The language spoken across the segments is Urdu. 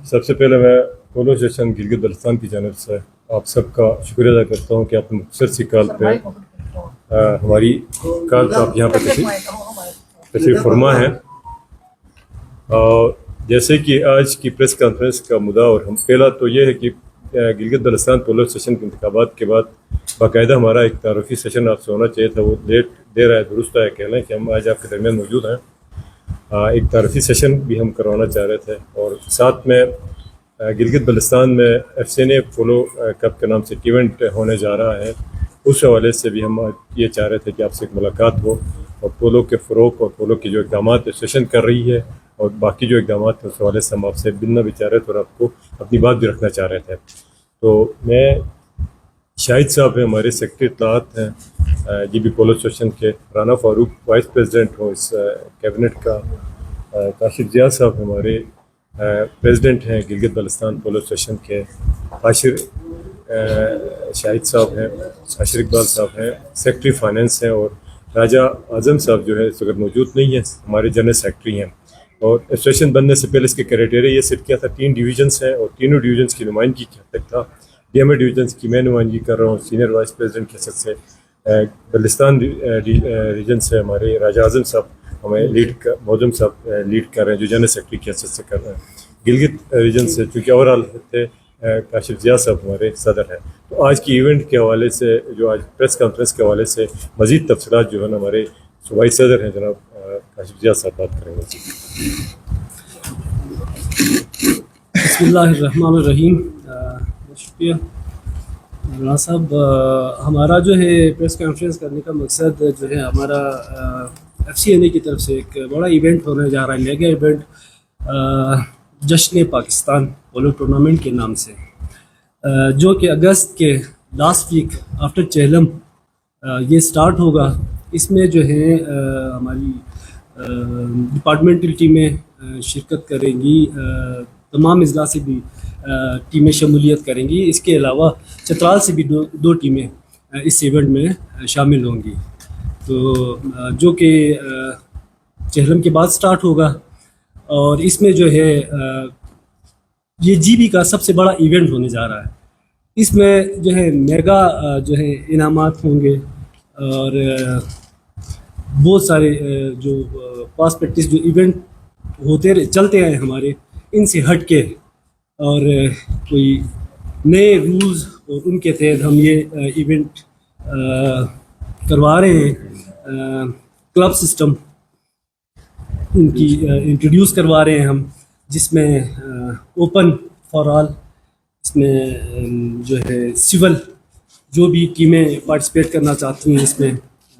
سب سے پہلے میں پولو اسٹیشن گلگت بلتستان کی جانب سے آپ سب کا شکریہ ادا کرتا ہوں کہ آپ نے مختصر سی کال پہ ہماری کال پہ آپ یہاں پہ تشریف فرما ہے. اور جیسے کہ آج کی پریس کانفرنس کا مدعا اور ہم پہلا تو یہ ہے کہ گلگت بلتستان پولو اسٹیشن کے انتخابات کے بعد باقاعدہ ہمارا ایک تعارفی سیشن آپ سے ہونا چاہیے تھا. وہ لیٹ دے رہا ہے، درست ہے کہہ لیں کہ ہم آج آپ کے درمیان موجود ہیں. ایک تعارفی سیشن بھی ہم کروانا چاہ رہے تھے اور ساتھ میں گلگت بلتستان میں ایف سی این اے پولو کپ کے نام سے ایونٹ ہونے جا رہا ہے. اس حوالے سے بھی ہم یہ چاہ رہے تھے کہ آپ سے ایک ملاقات ہو اور پولو کے فروغ اور پولو کے جو اقدامات اسٹیشن کر رہی ہے اور باقی جو اقدامات ہیں اس حوالے سے ہم آپ سے ملنا بھی چاہ رہے تھے اور آپ کو اپنی بات بھی رکھنا چاہ رہے تھے. تو میں شاہد صاحب ہیں، ہمارے سیکرٹری اطلاعات ہیں جی بی پولو اسٹیشن کے، رانا فاروق وائس پریزیڈنٹ ہوں اس کیبنٹ کا، کاشف ضیاء صاحب ہمارے پریزیڈنٹ ہیں گلگت بلتستان پولو اسٹیشن کے، عاشر شاہد صاحب ہیں، عاشر اقبال صاحب ہیں، سیکرٹری فائنینس ہیں، اور راجہ اعظم صاحب جو ہے اس وقت موجود نہیں ہیں، ہمارے جنرل سیکرٹری ہیں. اور اسٹیشن بننے سے پہلے اس کے کرائٹیریا یہ سیٹ کیا تھا، 3 ڈویژنس ہیں اور تینوں ڈویژنس کی نمائندگی کیا تک تھا. ڈی ایم اے ڈویژنس کی میں نمائندگی کر رہا ہوں سینئر وائس پریزیڈنٹ کی حیثیت سے. بلتستان ریجن سے ہمارے راجہ اعظم صاحب ہمیں معظم صاحب لیڈ کر رہے ہیں جو جنرل سیکرٹری کی حیثیت سے کر رہے ہیں. گلگت ریجن سے چونکہ اوور آل تھے کاشف ضیاء صاحب ہمارے صدر ہیں. تو آج کی ایونٹ کے حوالے سے جو آج پریس کانفرنس کے حوالے سے مزید تفصیلات جو ہے نا ہمارے صوبائی صدر ہیں جناب کاشف ضیاء صاحب بات کریں گے. بسم اللہ الرحمن الرحیم. شکریہ رانا صاحب. ہمارا جو ہے پریس کانفرنس کرنے کا مقصد جو ہے ہمارا ایف سی این اے کی طرف سے ایک بڑا ایونٹ ہونے جا رہا ہے، میگا ایونٹ جشن پاکستان پولو ٹورنامنٹ کے نام سے، جو کہ اگست کے لاسٹ ویک آفٹر چہلم یہ سٹارٹ ہوگا. اس میں جو ہے ہماری ڈپارٹمنٹل ٹیمیں شرکت کریں گی، تمام اضلاع سے بھی ٹیمیں شمولیت کریں گی. اس کے علاوہ چترال سے بھی دو ٹیمیں اس ایونٹ میں شامل ہوں گی، تو جو کہ چہلم کے بعد سٹارٹ ہوگا. اور اس میں جو ہے یہ جی بی کا سب سے بڑا ایونٹ ہونے جا رہا ہے. اس میں جو ہے میگا جو ہے انعامات ہوں گے اور بہت سارے جو پاس پریکٹس جو ایونٹ ہوتے چلتے ہیں ہمارے، ان سے ہٹ کے اور کوئی نئے رولز اور ان کے تحت ہم یہ ایونٹ کروا رہے ہیں. کلب سسٹم ان کی انٹروڈیوس کروا رہے ہیں ہم، جس میں اوپن فار آل، اس میں جو ہے سول جو بھی ٹیمیں پارٹیسپیٹ کرنا چاہتی ہیں اس میں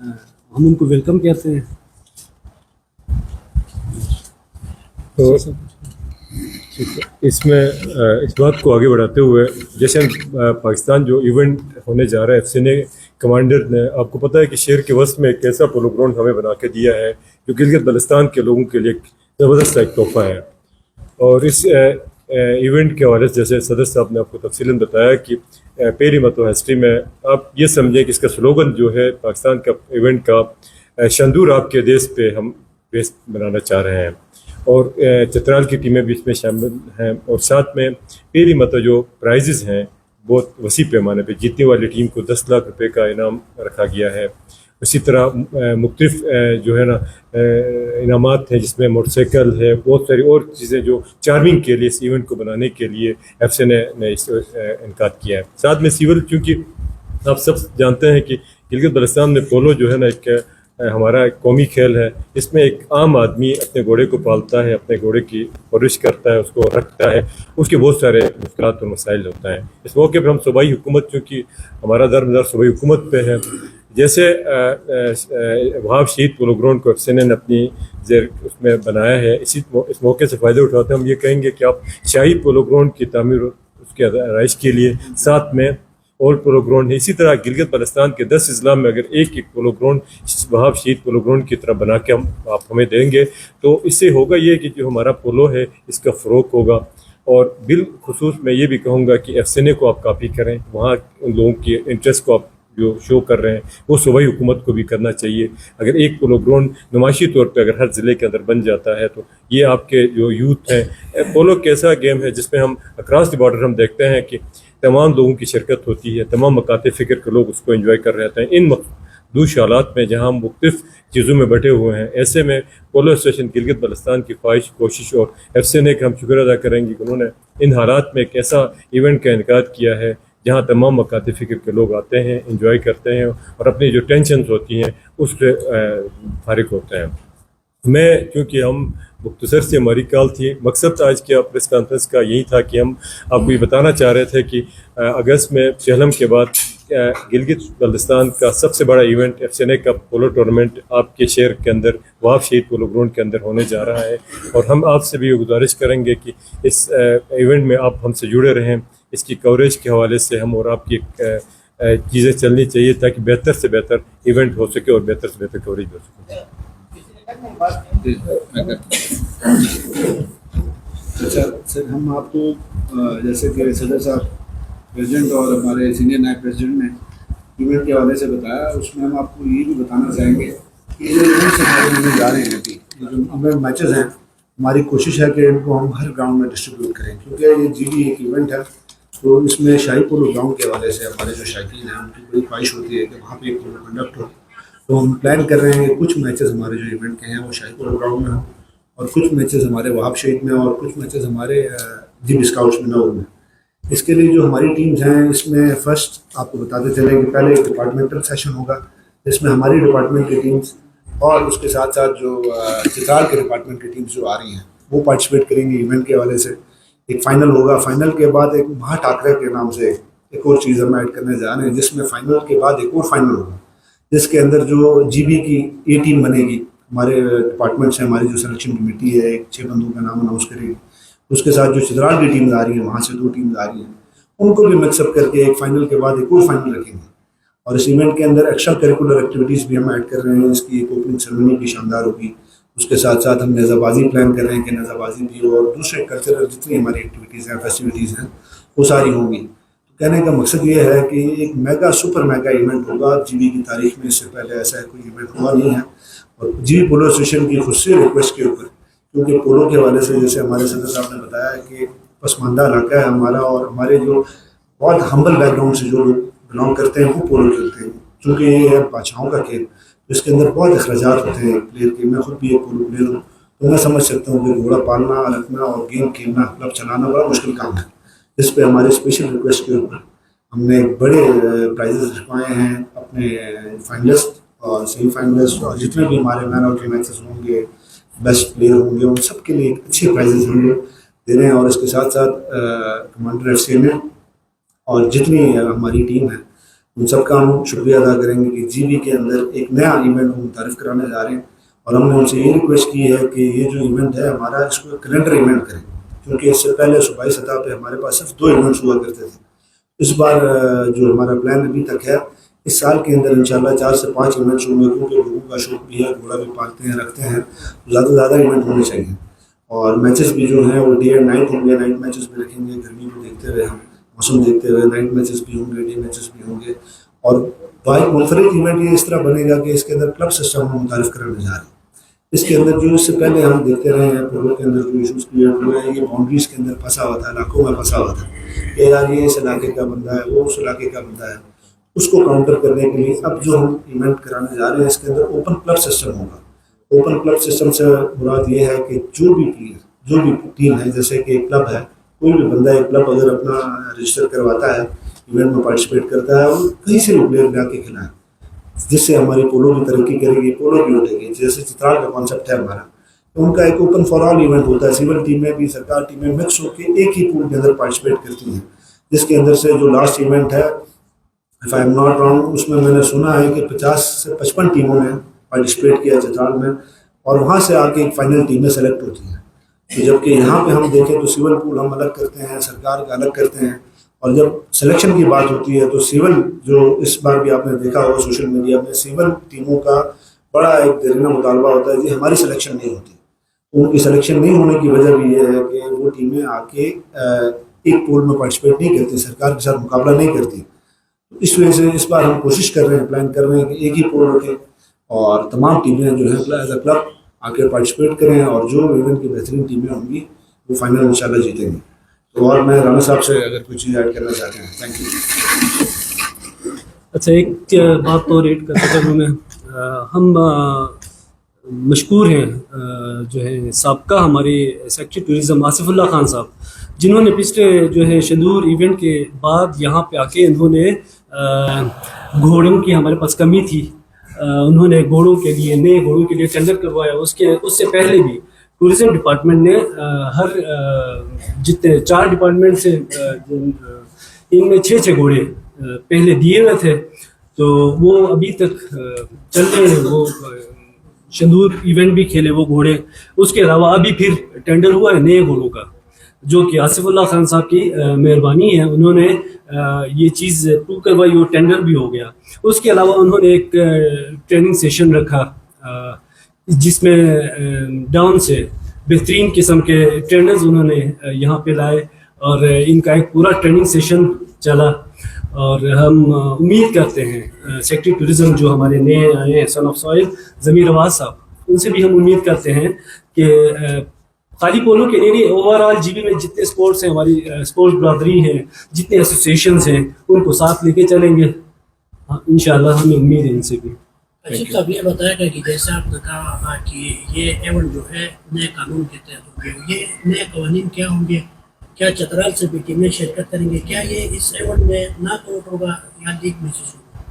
ہم ان کو ویلکم کہتے ہیں. تو اس میں اس بات کو آگے بڑھاتے ہوئے جیسے پاکستان جو ایونٹ ہونے جا رہا ہے، ایف سی این اے کمانڈر نے آپ کو پتہ ہے کہ شہر کے وسط میں ایک ایسا پولو گراؤنڈ ہمیں بنا کے دیا ہے جو گلگت بلتستان کے لوگوں کے لیے ایک زبردست ایک تحفہ ہے. اور اس ایونٹ کے حوالے سے جیسے صدر صاحب نے آپ کو تفصیلاً بتایا کہ پہلی مرتبہ ہسٹری میں آپ یہ سمجھیں کہ اس کا سلوگن جو ہے پاکستان کا ایونٹ کا شندور آپ کے دیس پہ ہم بیس بنانا چاہ رہے ہیں. اور چترال کی ٹیمیں بھی اس میں شامل ہیں اور ساتھ میں پہلی مرتبہ جو پرائزز ہیں بہت وسیع پیمانے پہ، جیتنے والی ٹیم کو 10 لاکھ روپے کا انعام رکھا گیا ہے. اسی طرح مختلف جو ہے نا انعامات ہیں جس میں موٹر سائیکل ہے، بہت ساری اور چیزیں جو چارمنگ کے لیے اس ایونٹ کو بنانے کے لیے ایف سی این اے نے انعقاد کیا ہے. ساتھ میں سیول، چونکہ آپ سب جانتے ہیں کہ گلگت بلتستان میں پولو جو ہے نا ایک ہمارا ایک قومی کھیل ہے. اس میں ایک عام آدمی اپنے گھوڑے کو پالتا ہے، اپنے گھوڑے کی پرورش کرتا ہے، اس کو رکھتا ہے، اس کے بہت سارے مشکلات اور مسائل ہوتا ہیں. اس موقع پر ہم صوبائی حکومت، چونکہ ہمارا درمدار صوبائی حکومت پہ ہے، جیسے وہاب شہید پولو گراؤنڈ کو ایف سی این اے نے اپنی زیر اس میں بنایا ہے، اس موقع سے فائدہ اٹھاتے ہیں. ہم یہ کہیں گے کہ آپ شاہی پولو گراؤنڈ کی تعمیر اس کے رہائش کے لیے ساتھ میں اولڈ پولو گراؤنڈ ہے. اسی طرح گلگت بلتستان کے 10 اضلاع میں اگر ایک پولو گراؤنڈ وہاب شہید پولو گراؤنڈ کی طرح بنا کے آپ ہمیں دیں گے تو اس سے ہوگا یہ کہ جو ہمارا پولو ہے اس کا فروغ ہوگا. اور بالخصوص میں یہ بھی کہوں گا کہ ایف سی این اے کو آپ کاپی کریں، وہاں ان لوگوں کی انٹرسٹ کو آپ جو شو کر رہے ہیں وہ صوبائی حکومت کو بھی کرنا چاہیے. اگر ایک پولو گراؤنڈ نمائشی طور پہ اگر ہر ضلع کے اندر بن جاتا ہے تو یہ آپ کے جو یوتھ ہیں, پولو ایک ایسا گیم ہے جس میں ہم اکراس دی بارڈر ہم دیکھتے ہیں کہ تمام لوگوں کی شرکت ہوتی ہے, تمام مکاتب فکر کے لوگ اس کو انجوائے کر رہے ہیں. ان دوش حالات میں جہاں ہم مختلف چیزوں میں بٹے ہوئے ہیں, ایسے میں پولو اسٹیشن گلگت بلتستان کی خواہش کوشش اور FCNA کا ہم شکر ادا کریں گے کہ انہوں نے ان حالات میں ایک ایسا ایونٹ کا انعقاد کیا ہے جہاں تمام مکاتب فکر کے لوگ آتے ہیں, انجوائے کرتے ہیں اور اپنی جو ٹینشنز ہوتی ہیں اس سے فارغ ہوتے ہیں. میں چونکہ ہم مختصر سے ہماری کال تھی, مقصد آج کے پریس کانفرنس کا یہی تھا کہ ہم آپ کو یہ بتانا چاہ رہے تھے کہ اگست میں چہلم کے بعد گلگت بلتستان کا سب سے بڑا ایونٹ FCNA کا پولو ٹورنامنٹ آپ کے شہر کے اندر وہاب شہید پولو گراؤنڈ کے اندر ہونے جا رہا ہے. اور ہم آپ سے بھی یہ گزارش کریں گے کہ اس ایونٹ میں آپ ہم سے جڑے رہیں, اس کی کوریج کے حوالے سے ہم اور آپ کی چیزیں چلنی چاہیے تاکہ بہتر سے بہتر ایونٹ ہو سکے اور بہتر سے بہتر کوریج ہو سکے. اچھا سر, ہم آپ کو جیسے کہ صدر صاحب پریزیڈنٹ اور ہمارے سینئر نائب پریزیڈنٹ نے ایونٹ کے حوالے سے بتایا, اس میں ہم آپ کو یہ بھی بتانا چاہیں گے کہ یہ ایونٹس ہمارے ہونے جا رہے ہیں ابھی جو ہمارے میچز ہیں, ہماری کوشش ہے کہ ان کو ہم ہر گراؤنڈ میں ڈسٹریبیوٹ کریں, کیونکہ یہ GB ایک ایونٹ ہے تو اس میں شاہی پولو گراؤنڈ کے حوالے سے ہمارے جو شائقین ہیں ان کی بڑی خواہش ہوتی ہے کہ وہاں پہ ایک پولو کنڈکٹ ہو. تو ہم پلان کر رہے ہیں کہ کچھ میچز ہمارے جو ایونٹ کے ہیں وہ شاہی پولو گراؤنڈ میں ہوں اور کچھ میچز ہمارے وہاب شہید میں اور کچھ میچز ہمارے GB اسکاؤٹس میں نور میں. اس کے لیے جو ہماری ٹیمز ہیں اس میں فرسٹ آپ کو بتاتے چلیں کہ پہلے ایک ڈپارٹمنٹل سیشن ہوگا جس میں ہماری ڈپارٹمنٹ کی ٹیمز اور اس کے ساتھ ساتھ جو چترال کے ڈپارٹمنٹ کی ٹیمز جو آ رہی ہیں وہ پارٹیسپیٹ کریں گے ایونٹ کے حوالے سے. ایک فائنل ہوگا, فائنل کے بعد ایک مہا ٹاکرے کے نام سے ایک اور چیز ہم ایڈ کرنے جا رہے ہیں جس میں فائنل کے بعد ایک اور فائنل ہوگا جس کے اندر جو GB کی A ٹیم بنے گی, ہمارے ڈپارٹمنٹ سے ہماری جو سلیکشن کمیٹی ہے ایک 6 بندوں کا نام اناؤنس کرے گی. اس کے ساتھ جو چترال کی ٹیمز آ رہی ہیں وہاں سے 2 ٹیمز آ رہی ہیں ان کو بھی مکس اپ کر کے ایک فائنل کے بعد ایک اور فائنل رکھیں گے. اور اس ایونٹ کے اندر ایکسٹرا کریکولر ایکٹیویٹیز بھی ہم ایڈ کر رہے ہیں. اس کی ایک اوپننگ سیرمنی بھی شاندار ہوگی. اس کے ساتھ ساتھ ہم نیزہ بازی پلان کر رہے ہیں کہ نیزہ بازی بھی ہو اور دوسرے کلچرل جتنی ہماری ایکٹیویٹیز ہیں فیسٹیوٹیز ہیں وہ ساری ہوں گی. کہنے کا مقصد یہ ہے کہ ایک میگا سپر میگا ایونٹ ہوگا. GB کی تاریخ میں اس سے پہلے ایسا کوئی ایونٹ ہوا نہیں ہے. اور GB پولو اسٹیشن کی خصوصی ریکویسٹ کے اوپر, کیونکہ پولو کے حوالے سے جیسے ہمارے صدر صاحب نے بتایا ہے کہ پسماندہ علاقہ ہے ہمارا اور ہمارے جو بہت ہمبل بیک گراؤنڈ سے جو لوگ بلانگ کرتے ہیں وہ پولو کھیلتے ہیں. چونکہ یہ ہے بادشاہوں کا کھیل تو اس کے اندر بہت اخراجات ہوتے ہیں پلیئر کے. میں خود بھی ایک پولو پلیئر ہوں تو میں سمجھ سکتا ہوں کہ گھوڑا پالنا, رکھنا اور گیم کھیلنا, کلب چلانا بڑا مشکل کام ہے. اس پہ ہمارے اسپیشل ریکویسٹ کے اوپر ہم نے بڑے پرائزز رکھوائے ہیں اپنے فائنلسٹ اور سیمی فائنلسٹ اور جتنے بھی ہمارے مین آف دی میچز ہوں گے, بیسٹ پلیئر ہوں گے, ان سب کے لیے اچھے پرائزز ہم لوگ دے رہے ہیں. اور اس کے ساتھ ساتھ کمانڈر FCNA اور جتنی ہماری ٹیم ہے ان سب کا ہم شکریہ ادا کریں گے کہ GB کے اندر ایک نیا ایونٹ ہم متعارف کرانے جا رہے ہیں. اور ہم نے ان سے یہ ریکویسٹ کی ہے کہ یہ جو ایونٹ ہے ہمارا اس کو کیلنڈر ایونٹ کریں, کیونکہ اس سے پہلے صوبائی سطح پہ ہمارے پاس صرف 2 ایونٹس ہوا کرتے تھے. اس بار جو ہمارا پلان ابھی تک ہے اس سال کے اندر انشاءاللہ 4 سے 5 ایونٹس ہوں گے, کیونکہ لوگوں کا شوق بھی ہے, گھوڑا بھی پالتے ہیں, رکھتے ہیں, زیادہ سے زیادہ ایونٹ ہونے چاہیے. اور میچز بھی جو ہیں وہ ڈے اینڈ نائٹ ہوں گے. نائٹ میچز بھی رکھیں گے, گرمی کو دیکھتے ہوئے, ہم موسم دیکھتے ہوئے نائٹ میچز بھی ہوں گے, ڈے میچز بھی ہوں گے. اور واحد منفرد ایونٹ یہ اس طرح بنے گا کہ اس کے اندر کلب سسٹم ہم متعارف کرانے جا رہے ہیں. اس کے اندر جو اس سے پہلے ہم دیکھتے رہے ہیں پولو کے اندر جو ایشوز کریٹ ہوئے ہیں, یہ باؤنڈریز کے اندر پھنسا ہوا تھا, علاقوں میں پھنسا ہوا تھا کہ یار یہ اس علاقے کا بندہ ہے, وہ اس علاقے کا بندہ ہے. اس کو کاؤنٹر کرنے کے لیے اب جو ہم ایونٹ کرانے جا رہے ہیں اس کے اندر اوپن کلب سسٹم ہوگا. اوپن کلب سسٹم سے مراد یہ ہے کہ جو بھی پلیئر, جو بھی ٹیم ہے, جیسے کہ ایک کلب ہے, کوئی بھی بندہ ایک کلب اگر اپنا رجسٹر کرواتا ہے, ایونٹ میں پارٹیسپیٹ کرتا ہے اور کہیں سے بھی پلیئر لا کے کھلائے, جس سے ہماری پولو بھی ترقی کرے گی, پولو بھی اٹھے گی. جیسے چترال کا کانسیپٹ ہے ہمارا, تو ان کا ایک اوپن فار آل ایونٹ ہوتا ہے. سول ٹیمیں بھی سرکار ٹیمیں مکس ہو کے ایک ہی پول کے اندر پارٹیسپیٹ کرتی ہیں, جس کے اندر سے جو لاسٹ ایونٹ ہے if I am not wrong اس میں نے سنا ہے کہ 50 سے 55 ٹیموں نے پارٹیسپیٹ کیا چترال میں, اور وہاں سے آ کے ایک فائنل ٹیمیں سلیکٹ ہوتی ہیں. تو جبکہ یہاں پہ ہم دیکھیں تو سول پول ہم الگ کرتے ہیں, سرکار کا الگ کرتے ہیں. اور جب سلیکشن کی بات ہوتی ہے تو سول جو اس بار بھی آپ نے دیکھا ہوگا سوشل میڈیا میں, سول ٹیموں کا بڑا ایک دیرینہ مطالبہ ہوتا ہے کہ ہماری سلیکشن نہیں ہوتی. ان کی سلیکشن نہیں ہونے کی وجہ بھی یہ ہے کہ وہ ٹیمیں آ کے ایک پول میں پارٹیسپیٹ نہیں کرتی, سرکار کے ساتھ مقابلہ نہیں کرتی. اس وجہ سے اس بار ہم کوشش کر رہے ہیں، پلان کر رہے ہیں کہ ایک ہی پول رکھیں اور تمام ٹیمیں جو ہے ایز اے کلب آ کے پارٹیسپیٹ کریں اور جو ایونٹ کی بہترین ٹیمیں ہوں گی وہ فائنل انشاءاللہ جیتیں گے. تو اور میں رانا صاحب سے اگر کوئی چیز ایڈ کرنا چاہتے ہیں. Thank you. اچھا، ایک بات اور ایڈ کرنا چاہوں میں، ہم مشکور ہیں جو ہے سابقہ ہمارے سیکٹری ٹورزم آصف اللہ خان صاحب، جنہوں نے پچھلے جو ہے شندور ایونٹ کے بعد یہاں پہ آ کے انہوں نے گھوڑوں کی ہمارے پاس کمی تھی، انہوں نے گھوڑوں کے لیے نئے گھوڑوں کے لیے ٹینڈر کروایا. اس سے پہلے بھی ٹورزم ڈپارٹمنٹ نے ہر جتنے 4 ڈپارٹمنٹ سے ان میں 6 گھوڑے پہلے دیے ہوئے تھے، تو وہ ابھی تک چل رہے ہیں. وہ شندور ایونٹ بھی کھیلے وہ گھوڑے. اس کے علاوہ ابھی پھر ٹینڈر ہوا ہے نئے گھوڑوں کا، جو کہ آصف اللہ خان صاحب کی مہربانی ہے، انہوں نے یہ چیز پروو کروائی اور ٹینڈر بھی ہو گیا. اس کے علاوہ انہوں نے ایک ٹریننگ سیشن رکھا جس میں ڈاؤن سے بہترین قسم کے ٹرینرز انہوں نے یہاں پہ لائے اور ان کا ایک پورا ٹریننگ سیشن چلا. اور ہم امید کرتے ہیں سیکٹری ٹورزم جو ہمارے نئے آئے ہیں سن آف سوئل ضمیر آواز صاحب، ان سے بھی ہم امید کرتے ہیں کہ خالی پولو کے لیے اوور آل جی بی میں جتنے اسپورٹس ہیں، ہماری اسپورٹس برادری ہیں، جتنے ایسوسیشنز ہیں، ان کو ساتھ لے کے چلیں گے. انشاءاللہ ہمیں امید ہے ان سے بھی. اچھا صاحب، یہ بتائے گا کہ جیسے آپ نے کہا کہ یہ ایونٹ جو ہے نئے قانون کے تحت ہوں گے، یہ نئے قوانین کیا ہوں گے؟ کیا چترال سے بھی ٹیمیں شرکت کریں گے؟ کیا یہ اس ایونٹ میں ناک آؤٹ ہوگا یا لیگ میچز ہوگا؟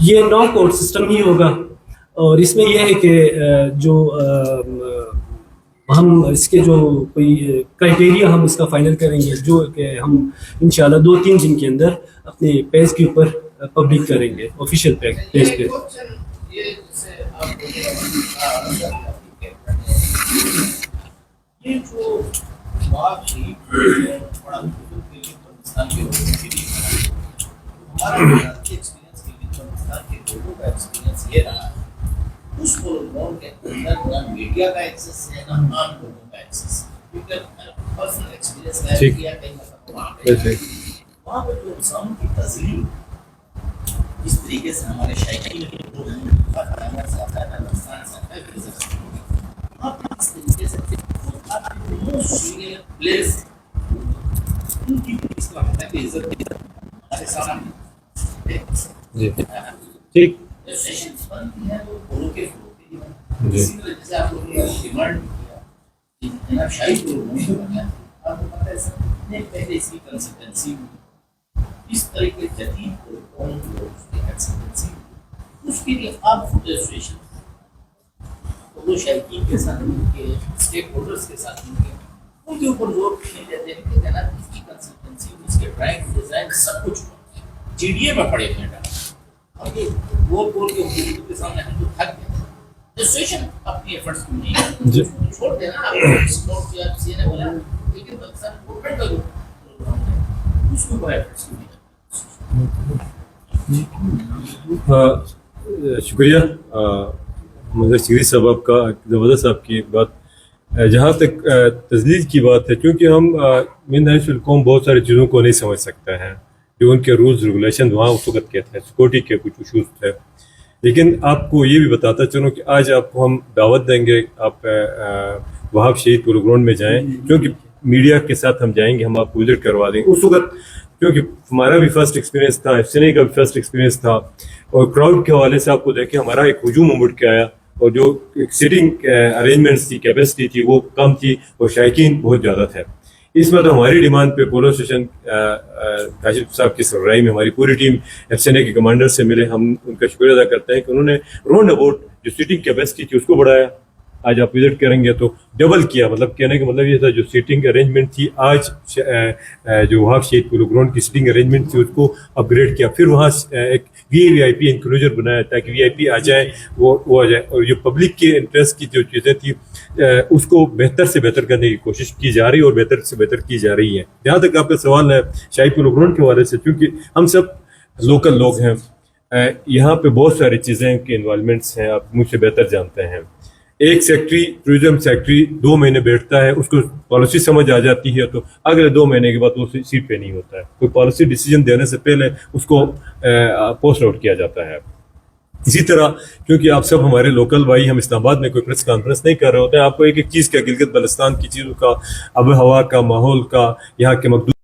یہ ناک آؤٹ سسٹم ہی ہوگا، اور اس میں یہ ہے کہ جو ہم اس کے جو کوئی کرائٹیریا ہم اس کا فائنل کریں گے، جو کہ ہم انشاءاللہ 2-3 دن کے اندر اپنے پیج کے اوپر پبلک کریں گے، آفیشیل پیج پہ. یہ جو بات تھی بڑا پاکستان کے لوگوں کے لیے ہمارے ایکسپیرینس کے لیے پاکستان کے لوگوں کا ایکسپیرینس یہ رہا اس پروگرام کے اندر نہ میڈیا کا ایکسس ہے نہ عام لوگوں کا ایکسس ہے. کیونکہ پرسنل ایکسپیرینس ہے کیا کہیں وہاں پہ جو انسان کی تزلیل اس طریقے سے ہمارے شائقین کے لوگ اس طریقے سے پلیس ان کی اس کا ہوتا ہے کہ عزت ہمارے سامنے ٹھیک سیشنز بنتی ہیں وہ بولو کے فلو کے لیے. اسی طرح جیسے آپ لوگوں نے ڈیمانڈ کیا کہ جناب شاہد کو نہیں بنایا، آپ کو پتہ ہے سر نے پہلے اس کی کنسلٹنسی اس طریقے جدید پروٹوکول جو اس کی ایکسلنسی اس کے لیے آپ خود ایسوسیشن وہ شائقین کے ساتھ مل کے اسٹیک ہولڈرس کے ساتھ مل کے ان کے اوپر زور نہیں دیتے ہیں کہ جناب اس کی کنسلٹنسی اس کے ڈرائنگ ڈیزائن سب کچھ جی ڈی اے میں پڑے ہوئے ڈالا اور یہ وہ بول کے حکومت کے سامنے ہم لوگ تھک گئے. ایسوسیشن اپنی ایفرٹس کیوں نہیں چھوڑ دینا آپ اسپورٹ یا سی نے بولا لیکن پاکستان گورنمنٹ کا جو اس کو کوئی ایفرٹس کیوں نہیں. شکریہ مظہر سیری صاحب آپ کا. زبردست صاحب کی ایک بات جہاں تک تجدید کی بات ہے، کیونکہ ہم مین نیشنل قوم بہت ساری چیزوں کو نہیں سمجھ سکتے ہیں جو ان کے رولز ریگولیشن وہاں اس وقت کے تھے، سیکورٹی کے کچھ ایشوز تھے. لیکن آپ کو یہ بھی بتاتا چلوں کہ آج آپ کو ہم دعوت دیں گے، آپ وہاب شہید پولو گراؤنڈ میں جائیں، کیونکہ میڈیا کے ساتھ ہم جائیں گے، ہم آپ کو وزٹ کروا دیں گے. اس وقت کیونکہ ہمارا بھی فرسٹ ایکسپیرینس تھا، ایف سی این اے کا بھی فرسٹ ایکسپیرینس تھا، اور کراؤڈ کے حوالے سے آپ کو دیکھیں ہمارا ایک ہجوم امڑ کے آیا، اور جو سیٹنگ ارینجمنٹس تھی، کیپیسٹی تھی، وہ کم تھی اور شائقین بہت زیادہ تھے. اس میں تو ہماری ڈیمانڈ پہ پولو اسٹیشن کاشف صاحب کی سربراہی میں ہماری پوری ٹیم ایف سی این اے کے کمانڈر سے ملے. ہم ان کا شکریہ ادا کرتے ہیں کہ انہوں نے راؤنڈ اباؤٹ جو سیٹنگ کیپیسٹی تھی اس کو بڑھایا. آج آپ وزٹ کریں گے تو ڈبل کیا، مطلب کہنے کا مطلب یہ تھا جو سیٹنگ ارینجمنٹ تھی آج جو وہاب شہید پولو گراؤنڈ کی سیٹنگ ارینجمنٹ تھی اس کو اپ گریڈ کیا. پھر وہاں ایک وی آئی پی انکلوجر بنایا تاکہ وی آئی پی آ جائیں، وہ آ جائے، اور جو پبلک کے انٹرسٹ کی جو چیزیں تھیں اس کو بہتر سے بہتر کرنے کی کوشش کی جا رہی ہے اور بہتر سے بہتر کی جا رہی ہے. جہاں تک آپ کا سوال ہے شہید پولو گراؤنڈ کے حوالے سے، کیونکہ ہم سب لوکل لوگ ہیں، یہاں پہ بہت ساری چیزیں کے انوالومنٹس ہیں، آپ مجھ سے بہتر جانتے ہیں. ایک سیکٹری ٹورزم سیکٹری 2 مہینے بیٹھتا ہے, اس کو پالیسی سمجھ آ جاتی ہے تو اگلے 2 مہینے کے بعد وہ سیٹ پہ نہیں ہوتا ہے. کوئی پالیسی ڈیسیجن دینے سے پہلے اس کو پوسٹ آؤٹ کیا جاتا ہے. اسی طرح کیونکہ آپ سب ہمارے لوکل بھائی, ہم اسلام آباد میں کوئی پریس کانفرنس نہیں کر رہے ہوتے ہیں, آپ کو ایک ایک چیز کا, گلگت بلتستان کی چیزوں کا, آب و ہوا کا, ماحول کا, یہاں کے مقدور